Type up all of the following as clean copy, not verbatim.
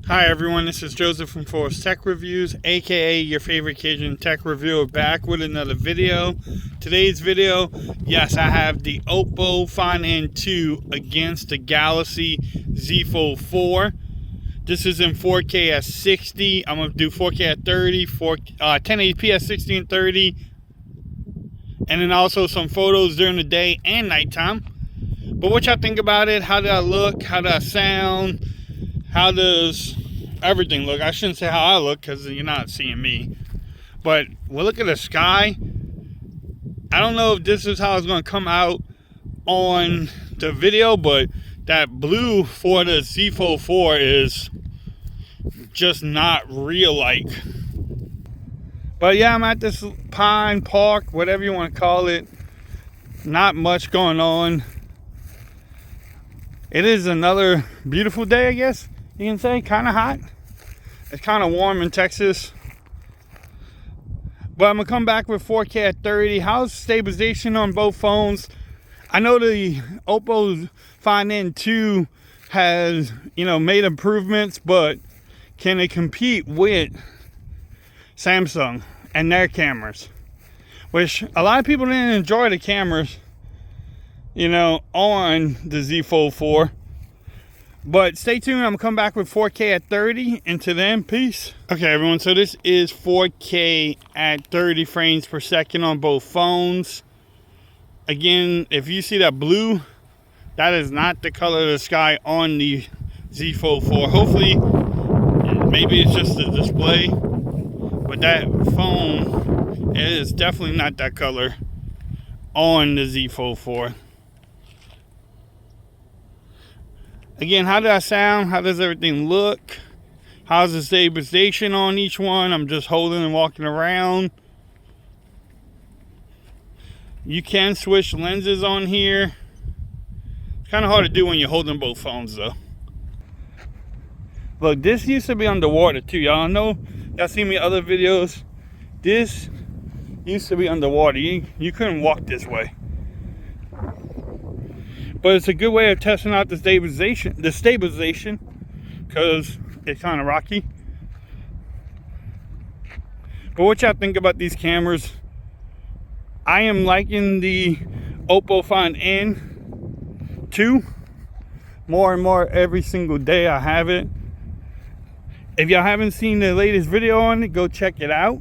Hi everyone, this is Joseph from Forest Tech Reviews, aka your favorite Cajun tech reviewer, back with another video. Today's video, yes, I have the Oppo Find N2 against the Galaxy Z Fold 4. This is in 4K at 60. I'm going to do 4K at 30, 1080p at 60 and 30. And then also some photos during the day and nighttime. But what y'all think about it? How did I look? How did I sound? How does everything look? I shouldn't say how I look because you're not seeing me. But we'll look at the sky. I don't know if this is how it's going to come out on the video, but that blue for the Z Fold 4 is just not real-like. But yeah, I'm at this Pine Park, whatever you want to call it. Not much going on. It is another beautiful day, I guess you can say. Kind of hot. It's kind of warm in Texas. But I'm going to come back with 4K at 30. How's stabilization on both phones? I know the Oppo Find N2 has, made improvements, but can it compete with Samsung and their cameras? Which a lot of people didn't enjoy the cameras, on the Z Fold 4. But stay tuned, I'm gonna come back with 4K at 30. Until then, peace. Okay everyone, so this is 4K at 30 frames per second on both phones. Again, if you see that blue, that is not the color of the sky on the Z Fold 4. Hopefully, maybe it's just the display, but that phone is definitely not that color on the Z Fold 4. Again, how did I sound? How does everything look? How's the stabilization on each one? I'm just holding and walking around. You can switch lenses on here. It's kind of hard to do when you're holding both phones though. Look, this used to be underwater too. Y'all know, y'all seen me other videos. This used to be underwater. You couldn't walk this way. But it's a good way of testing out the stabilization, because it's kind of rocky. But what y'all think about these cameras? I am liking the Oppo Find N2 more and more every single day I have it. If y'all haven't seen the latest video on it, go check it out.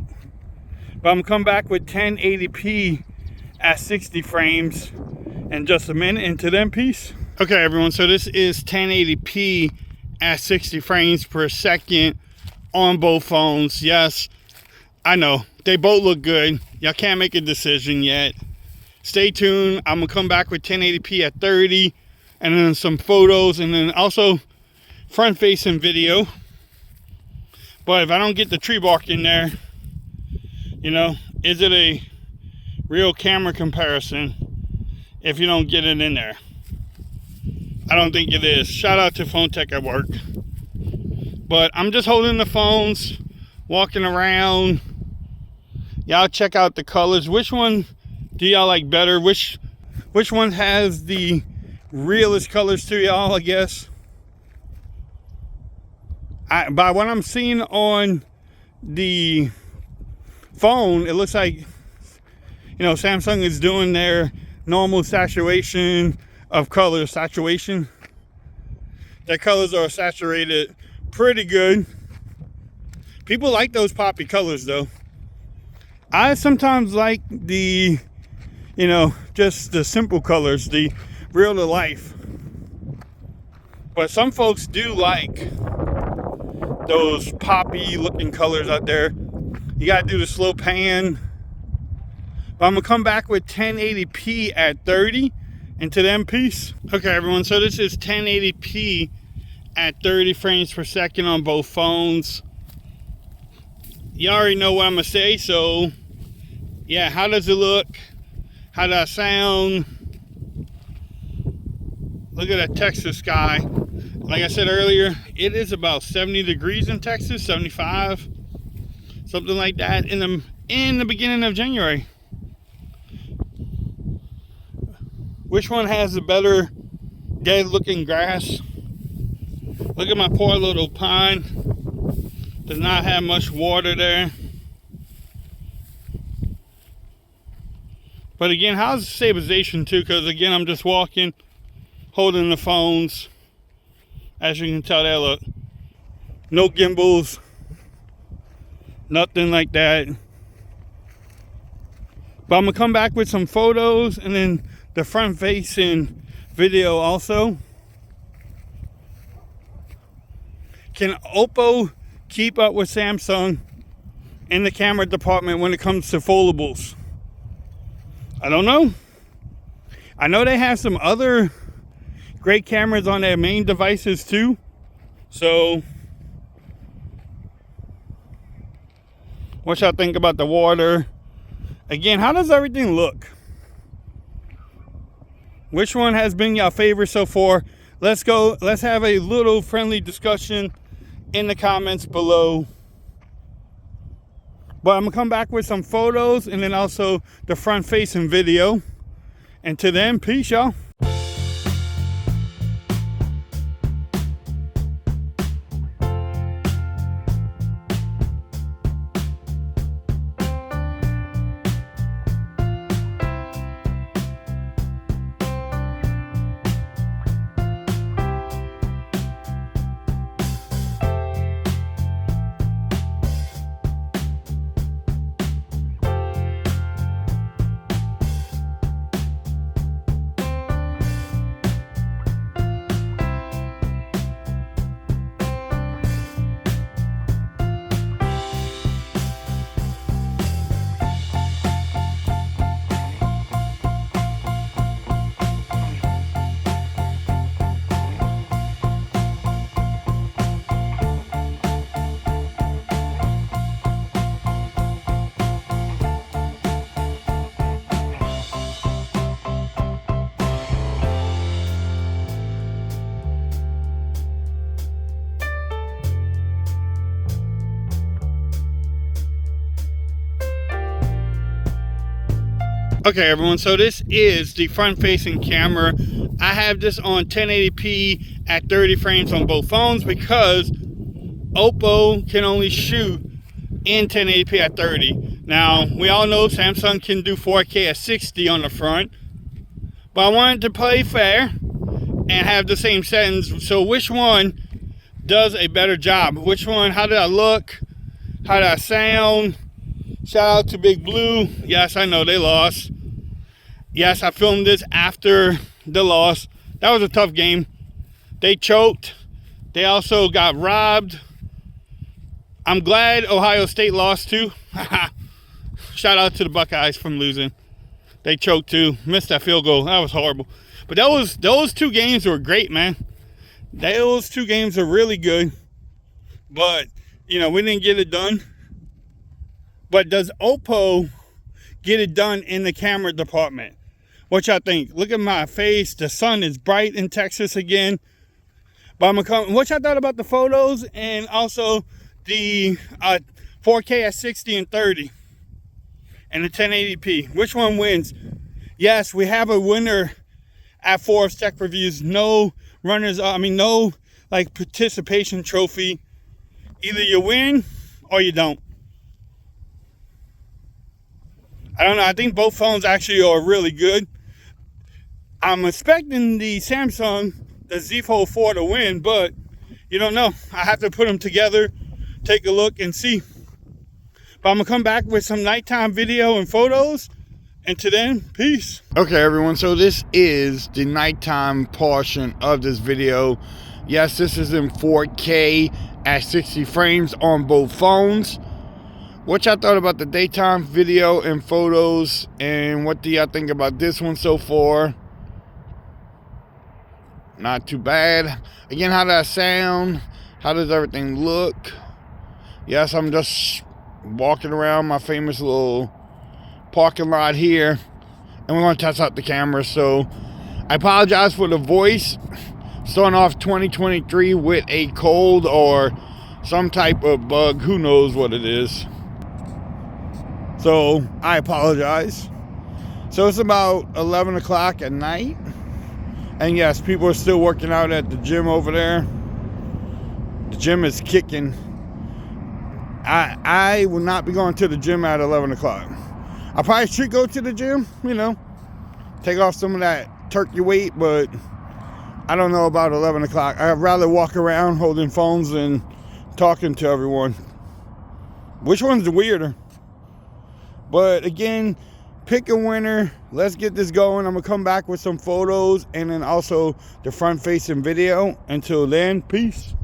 But I'm coming back with 1080p at 60 frames in just a minute. Into them, peace. Okay everyone, so this is 1080p at 60 frames per second on both phones. Yes, I know they both look good. Y'all can't make a decision yet. Stay tuned. I'm gonna come back with 1080p at 30 and then some photos and then also front facing video. But if I don't get the tree bark in there, is it a real camera comparison if you don't get it in there? I don't think it is. Shout out to Phone Tech at work. But I'm just holding the phones, walking around. Y'all check out the colors. Which one do y'all like better? Which one has the realest colors to y'all, I guess? By what I'm seeing on the phone, it looks like, Samsung is doing their normal saturation of color. Saturation. Their colors are saturated pretty good. People like those poppy colors though. I sometimes like the, just the simple colors, the real to life. But some folks do like those poppy looking colors out there. You gotta do the slow pan. But I'm gonna come back with 1080p at 30. Into them, peace. Okay everyone, so this is 1080p at 30 frames per second on both phones. You already know what I'm gonna say, so yeah, how does it look? How does it sound? Look at that Texas sky. Like I said earlier, it is about 70 degrees in Texas, 75, something like that in the beginning of January. Which one has the better dead looking grass? Look at my poor little pond. Does not have much water there. But again, how's the stabilization too? Because again, I'm just walking, holding the phones. As you can tell there, look. No gimbals. Nothing like that. But I'm going to come back with some photos and then the front facing video also. Can Oppo keep up with Samsung in the camera department when it comes to foldables? I don't know. I know they have some other great cameras on their main devices too. So, what y'all think about the water? Again, how does everything look? Which one has been your favorite so far? Let's have a little friendly discussion in the comments below. But I'm gonna come back with some photos and then also the front facing video. And to then, peace, y'all. Okay everyone, so this is the front facing camera. I have this on 1080p at 30 frames on both phones because Oppo can only shoot in 1080p at 30. Now, we all know Samsung can do 4K at 60 on the front, but I wanted to play fair and have the same settings. So which one does a better job? Which one, how did I look? How did I sound? Shout out to Big Blue. Yes, I know they lost. Yes, I filmed this after the loss. That was a tough game. They choked. They also got robbed. I'm glad Ohio State lost too. Shout out to the Buckeyes from losing. They choked too. Missed that field goal. That was horrible. But those two games were great, man. Those two games are really good. But, you know, we didn't get it done. But does Oppo get it done in the camera department? What y'all think? Look at my face. The sun is bright in Texas again. But I'm gonna come. What y'all thought about the photos and also the 4K at 60 and 30 and the 1080p? Which one wins? Yes, we have a winner at Forbes Tech Reviews. No runners. No like participation trophy. Either you win or you don't. I don't know. I think both phones actually are really good. I'm expecting the Samsung, the Z Fold 4 to win, but you don't know. I have to put them together, take a look and see. But I'm going to come back with some nighttime video and photos. And to then, peace. Okay, everyone. So this is the nighttime portion of this video. Yes, this is in 4K at 60 frames on both phones. What y'all thought about the daytime video and photos, and what do y'all think about this one so far? Not too bad. Again, how does that sound? How does everything look? Yes, I'm just walking around my famous little parking lot here, and we're going to test out the camera. So I apologize for the voice. Starting off 2023 with a cold or some type of bug. Who knows what it is. So I apologize. So it's about 11 o'clock at night. And yes, people are still working out at the gym over there. The gym is kicking. I will not be going to the gym at 11 o'clock. I probably should go to the gym, you know, take off some of that turkey weight, but I don't know about 11 o'clock. I'd rather walk around holding phones and talking to everyone. Which one's weirder? But again, pick a winner. Let's get this going. I'm going to come back with some photos and then also the front-facing video. Until then, peace.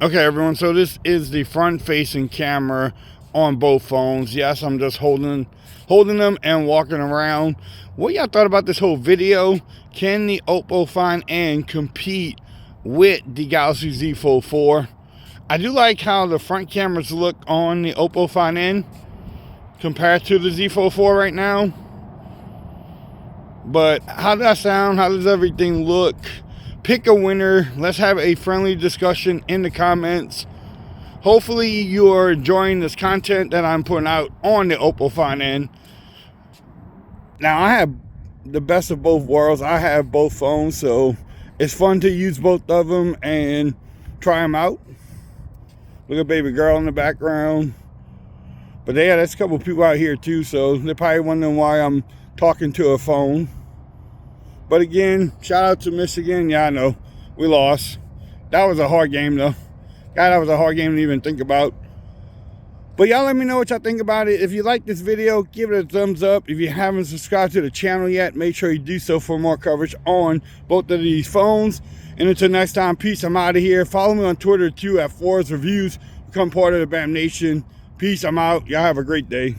Okay, everyone, so this is the front-facing camera on both phones. Yes, I'm just holding them and walking around. What y'all thought about this whole video? Can the Oppo Find N compete with the Galaxy Z Fold 4? I do like how the front cameras look on the Oppo Find N compared to the Z Fold 4 right now. But how does that sound? How does everything look? Pick a winner. Let's have a friendly discussion in the comments. Hopefully you're enjoying this content that I'm putting out on the Oppo Find N. Now, I have the best of both worlds. I have both phones, so it's fun to use both of them and try them out. Look at baby girl in the background. But yeah, there's a couple of people out here too, so they're probably wondering why I'm talking to a phone. But again, shout out to Michigan. Yeah, I know, we lost. That was a hard game though. God, that was a hard game to even think about. But y'all let me know what y'all think about it. If you like this video, give it a thumbs up. If you haven't subscribed to the channel yet, make sure you do so for more coverage on both of these phones. And until next time, peace. I'm out of here. Follow me on Twitter too at Forest Reviews. Become part of the BAM Nation. Peace. I'm out. Y'all have a great day.